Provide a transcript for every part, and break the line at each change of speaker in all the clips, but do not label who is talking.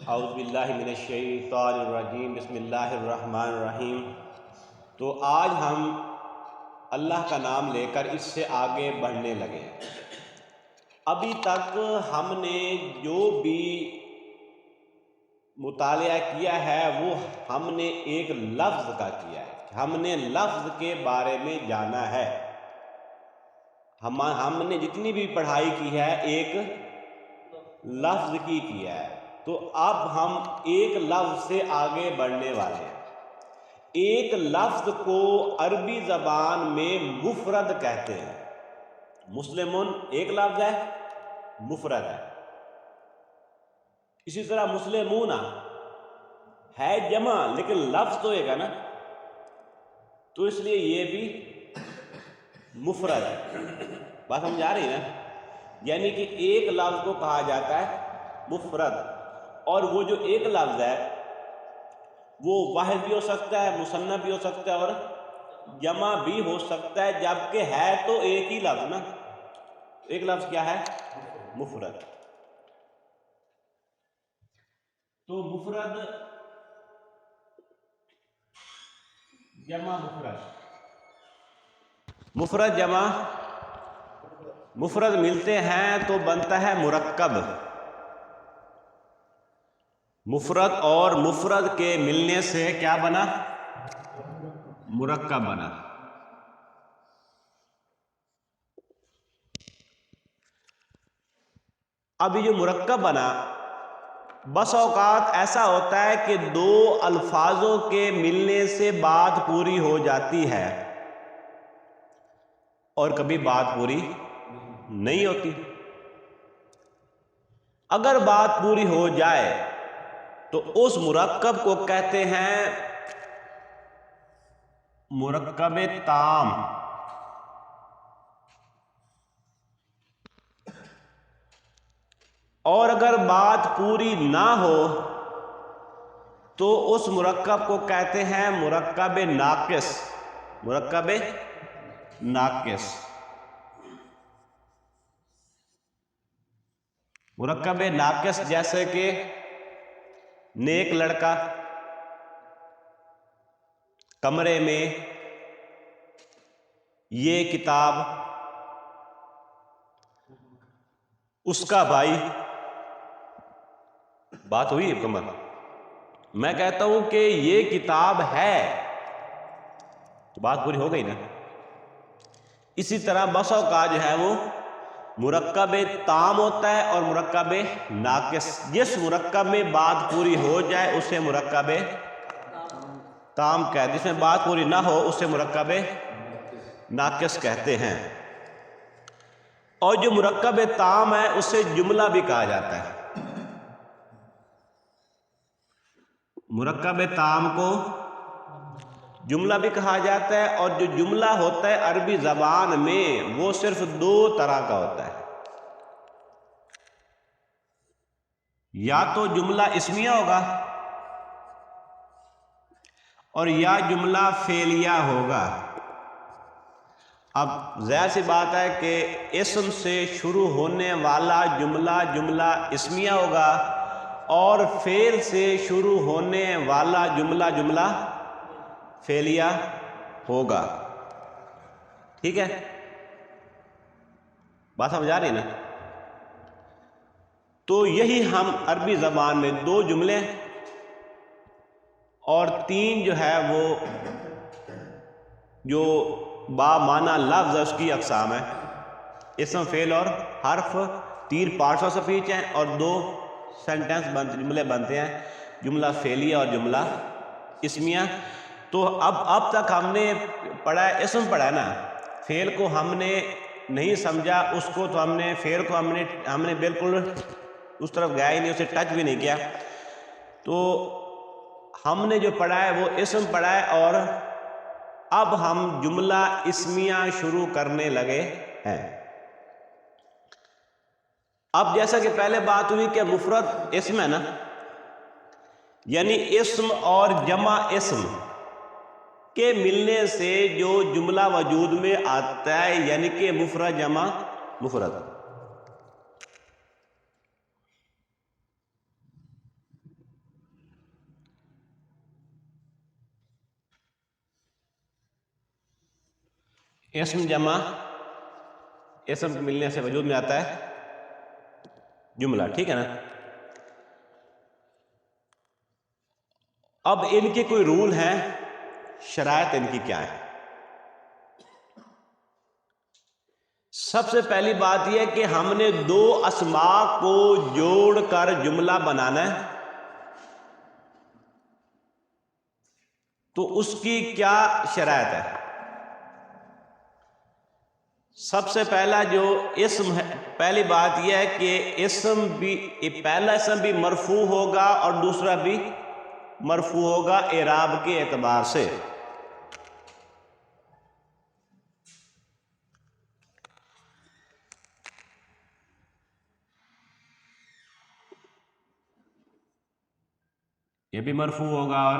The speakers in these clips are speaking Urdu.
اعوذ باللہ من الشیطان الرجیم، بسم اللہ الرحمن الرحیم۔ تو آج ہم اللہ کا نام لے کر اس سے آگے بڑھنے لگے۔ ابھی تک ہم نے جو بھی مطالعہ کیا ہے وہ ہم نے ایک لفظ کا کیا ہے، ہم نے لفظ کے بارے میں جانا ہے۔ ہم نے جتنی بھی پڑھائی کی ہے ایک لفظ کی کیا ہے، تو اب ہم ایک لفظ سے آگے بڑھنے والے ہیں۔ ایک لفظ کو عربی زبان میں مفرد کہتے ہیں۔ مسلمون ایک لفظ ہے، مفرد ہے۔ اسی طرح مسلمون ہے جمع لیکن لفظ تو ایک ہے نا، تو اس لیے یہ بھی مفرد ہے۔ بات سمجھ آ رہی ہے نا؟ یعنی کہ ایک لفظ کو کہا جاتا ہے مفرد، اور وہ جو ایک لفظ ہے وہ واحد بھی ہو سکتا ہے، مثنیٰ بھی ہو سکتا ہے اور جمع بھی ہو سکتا ہے، جبکہ ہے تو ایک ہی لفظ نا۔ ایک لفظ کیا ہے؟ مفرد۔ تو مفرد جمع مفرد جمع مفرد ملتے ہیں تو بنتا ہے مرکب۔ مفرد اور مفرد کے ملنے سے کیا بنا؟ مرکب بنا۔ اب یہ جو مرکب بنا، بس اوقات ایسا ہوتا ہے کہ دو الفاظوں کے ملنے سے بات پوری ہو جاتی ہے اور کبھی بات پوری نہیں ہوتی۔ اگر بات پوری ہو جائے تو اس مرکب کو کہتے ہیں مرکب تام۔ اور اگر بات پوری نہ ہو تو اس مرکب کو کہتے ہیں مرکب ناقص۔ مرکب ناقص۔ مرکب ناقص جیسے کہ نیک لڑکا، کمرے میں، یہ کتاب، اس کا بھائی۔ بات ہوئی مکمل؟ میں کہتا ہوں کہ یہ کتاب ہے تو بات پوری ہو گئی نا۔ اسی طرح بس اوقات جو ہے وہ مرکب تام ہوتا ہے اور مرکب ناقص۔ جس مرکب میں بات پوری ہو جائے اسے مرکب تام کہتے ہیں، جس میں بات پوری نہ ہو اسے مرکب ناقص کہتے ہیں۔ اور جو مرکب تام ہے اسے جملہ بھی کہا جاتا ہے۔ مرکب تام کو جملہ بھی کہا جاتا ہے، اور جو جملہ ہوتا ہے عربی زبان میں وہ صرف دو طرح کا ہوتا ہے۔ یا تو جملہ اسمیہ ہوگا اور یا جملہ فعلیہ ہوگا۔ اب ظاہر سی بات ہے کہ اسم سے شروع ہونے والا جملہ جملہ اسمیہ ہوگا، اور فعل سے شروع ہونے والا جملہ جملہ فعلیہ ہوگا۔ ٹھیک ہے؟ بات سمجھ آ رہی نا؟ تو یہی ہم عربی زبان میں دو جملے اور تین جو ہے وہ جو با معنی لفظ ہے اس کی اقسام ہے۔ اسم، فعل اور حرف، تین پارٹس آف سپیچ ہیں اور دو سینٹنس جملے بنتے ہیں، جملہ فعلیہ اور جملہ اسمیہ۔ تو اب تک ہم نے پڑھا ہے، اسم پڑھا ہے نا، فعل کو ہم نے نہیں سمجھا، اس کو تو فعل کو ہم نے بالکل اس طرف گیا ہی نہیں، اسے ٹچ بھی نہیں کیا۔ تو ہم نے جو پڑھا ہے وہ اسم پڑھا ہے، اور اب ہم جملہ اسمیہ شروع کرنے لگے ہیں۔ اب جیسا کہ پہلے بات ہوئی کہ مفرد اسم ہے نا، یعنی اسم اور جمع اسم کے ملنے سے جو جملہ وجود میں آتا ہے، یعنی کہ مفرد جمع مفرد۔ اسم جمع اسم کے ملنے سے وجود میں آتا ہے جملہ، ٹھیک ہے نا. اب ان کے کوئی رول ہیں، شرائط ان کی کیا ہے؟ سب سے پہلی بات یہ کہ ہم نے دو اسماء کو جوڑ کر جملہ بنانا ہے، تو اس کی کیا شرائط ہے؟ سب سے پہلا جو اسم ہے، پہلی بات یہ ہے کہ پہلا اسم بھی مرفوع ہوگا اور دوسرا بھی مرفوع ہوگا اعراب کے اعتبار سے. یہ بھی مرفوع ہوگا، اور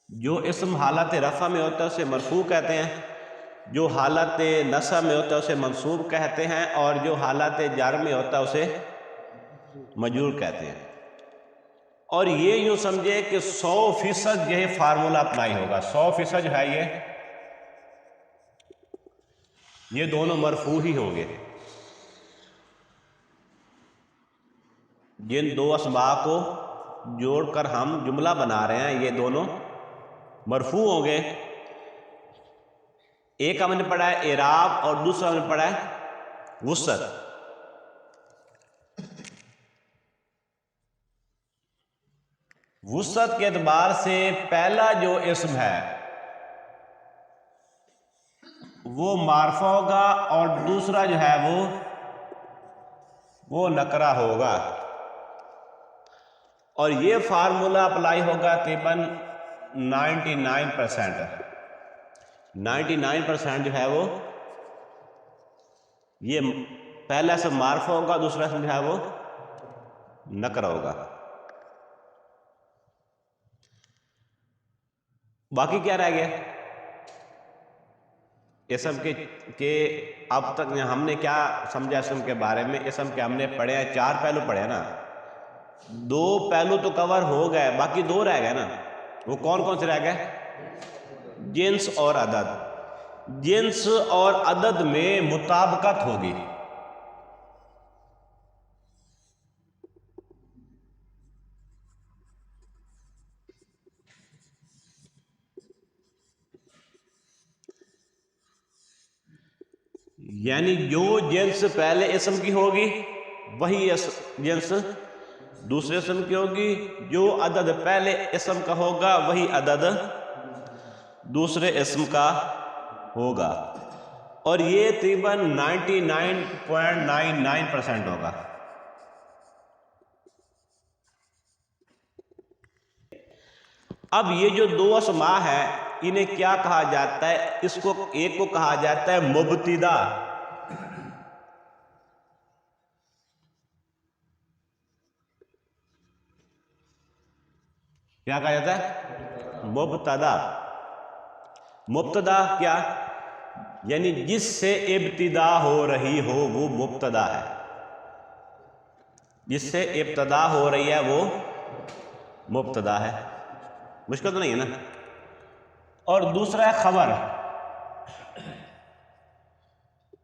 جو اسم حالت رفع میں ہوتا ہے اسے مرفوع کہتے ہیں، جو حالت نصب میں ہوتا ہے اسے منصوب کہتے ہیں، اور جو حالت جر میں ہوتا ہے اسے مجرور کہتے ہیں. اور یہ یوں سمجھے کہ 100% یہ فارمولا اپلائی ہوگا. 100% جو ہے یہ دونوں مرفوع ہی ہوں گے. جن دو اسماء کو جوڑ کر ہم جملہ بنا رہے ہیں یہ دونوں مرفوع ہوں گے. ایک ہم نے پڑھا ہے اعراب اور دوسرا ہم نے پڑھا ہے وسعت. وسعت کے اعتبار سے پہلا جو اسم ہے وہ معرفہ ہوگا اور دوسرا جو ہے وہ نکرہ ہوگا. اور یہ فارمولا اپلائی ہوگا تقریباً 99%. 99% جو ہے وہ یہ پہلا اسم معرفہ ہوگا، دوسرا اسم جو ہے وہ نکرہ ہوگا. باقی کیا رہ گیا اسم کے اب تک ہم نے کیا سمجھا اسم کے بارے میں؟ اسم کے ہم نے پڑھے ہیں 4 پہلو پڑھے ہیں نا. 2 پہلو تو کور ہو گئے، باقی 2 رہ گئے نا. وہ کون کون سے رہ گئے؟ جنس اور عدد. جنس اور عدد میں مطابقت ہوگی. یعنی جو جنس پہلے اسم کی ہوگی وہی جنس دوسرے اسم کی ہوگی، جو عدد پہلے اسم کا ہوگا وہی عدد دوسرے اسم کا ہوگا. اور یہ تقریباً 99.99% ہوگا. اب یہ جو 2 اسماء ہیں انہیں کیا کہا جاتا ہے؟ ایک کو کہا جاتا ہے مبتدا. کیا کہا جاتا ہے؟ مبتدا. مبتدا کیا؟ یعنی جس سے ابتدا ہو رہی ہو وہ مبتدا ہے. جس سے ابتدا ہو رہی ہے وہ مبتدا ہے. مشکل تو نہیں ہے نا. اور دوسرا ہے خبر.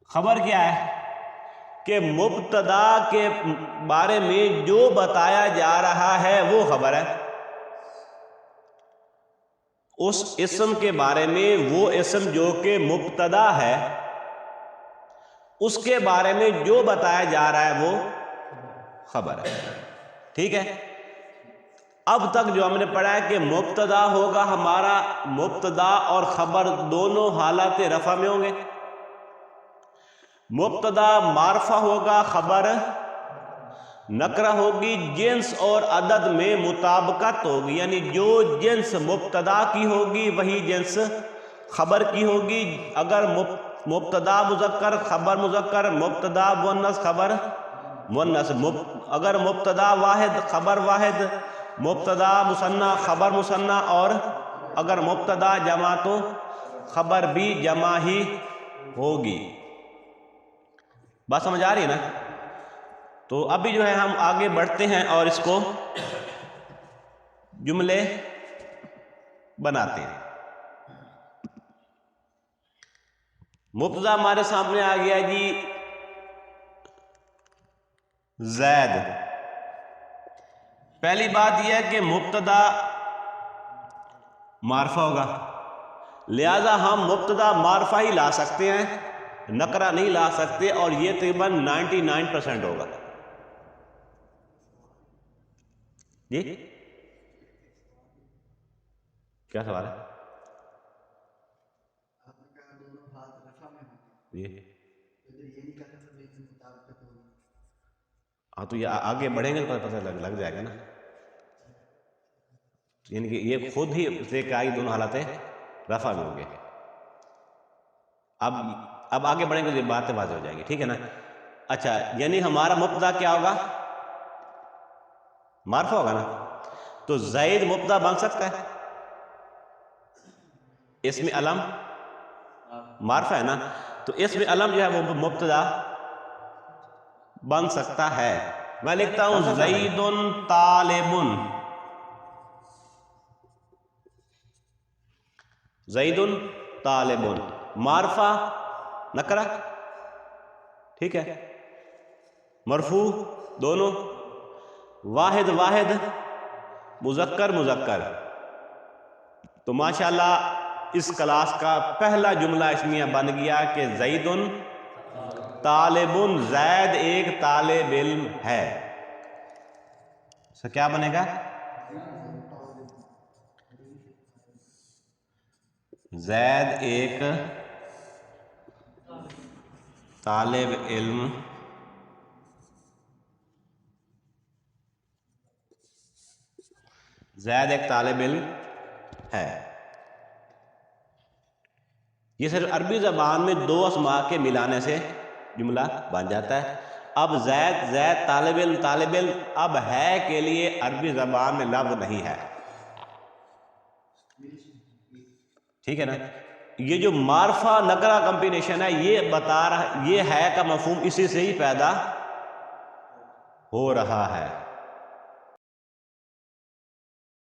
خبر کیا ہے؟ کہ مبتدا کے بارے میں جو بتایا جا رہا ہے وہ خبر ہے. اس اسم کے بارے میں، وہ اسم جو کہ مبتدا ہے اس کے بارے میں جو بتایا جا رہا ہے وہ خبر ہے. ٹھیک ہے. اب تک جو ہم نے پڑھا ہے کہ مبتدا ہوگا ہمارا، مبتدا اور خبر دونوں حالات رفع میں ہوں گے. مبتدا معرفہ ہوگا، خبر نکرہ ہوگی. جنس اور عدد میں مطابقت ہوگی، یعنی جو جنس مبتدا کی ہوگی وہی جنس خبر کی ہوگی. اگر مبتدا مذکر خبر مذکر، مبتدا مؤنث خبر مؤنث، اگر مبتدا واحد خبر واحد، مبتدا مثنی خبر مثنی، اور اگر مبتدا جمع تو خبر بھی جمع ہی ہوگی. بات سمجھ آ رہی ہے نا؟ تو ابھی جو ہے ہم آگے بڑھتے ہیں اور اس کو جملے بناتے ہیں. مبتدا ہمارے سامنے آ گیا جی زید. پہلی بات یہ ہے کہ مبتدا معرفہ ہوگا، لہذا ہم مبتدا معرفہ ہی لا سکتے ہیں، نکرہ نہیں لا سکتے، اور یہ تقریباً 99% ہوگا. جی کیا سوال ہے؟ جی ہاں تو یہ آگے بڑھیں گے تو پتہ لگ جائے گا نا، یعنی کہ یہ خود ہی سے کہ آئی دونوں حالتیں رفع میں ہوں گے. اب آگے بڑھیں گے تو یہ باتیں واضح ہو جائیں گی، ٹھیک ہے نا. اچھا یعنی ہمارا مبتدا کیا ہوگا؟ معرفہ ہوگا نا. تو زید مبتدا بن سکتا ہے، اس میں علم معرفہ ہے نا، تو اس میں علم جو ہے وہ مبتدا بن سکتا ہے. میں لکھتا ہوں زید طالب، زید طالب، معرفہ نکرہ، ٹھیک ہے، مرفوع دونوں، واحد واحد، مذکر مذکر. تو ماشاءاللہ اس کلاس کا پہلا جملہ اسمیہ بن گیا کہ زید طالب، زید ایک طالب علم ہے. تو کیا بنے گا؟ زید ایک طالب علم زید ایک طالب علم ہے. یہ صرف عربی زبان میں دو اسماء کے ملانے سے جملہ بن جاتا ہے. اب زید زید طالب علم طالب علم، اب ہے کے لیے عربی زبان میں لفظ نہیں ہے، ٹھیک ہے نا. یہ جو معرفہ نکرہ کمبینیشن ہے یہ بتا رہا، یہ ہے کا مفہوم اسی سے ہی پیدا ہو رہا ہے.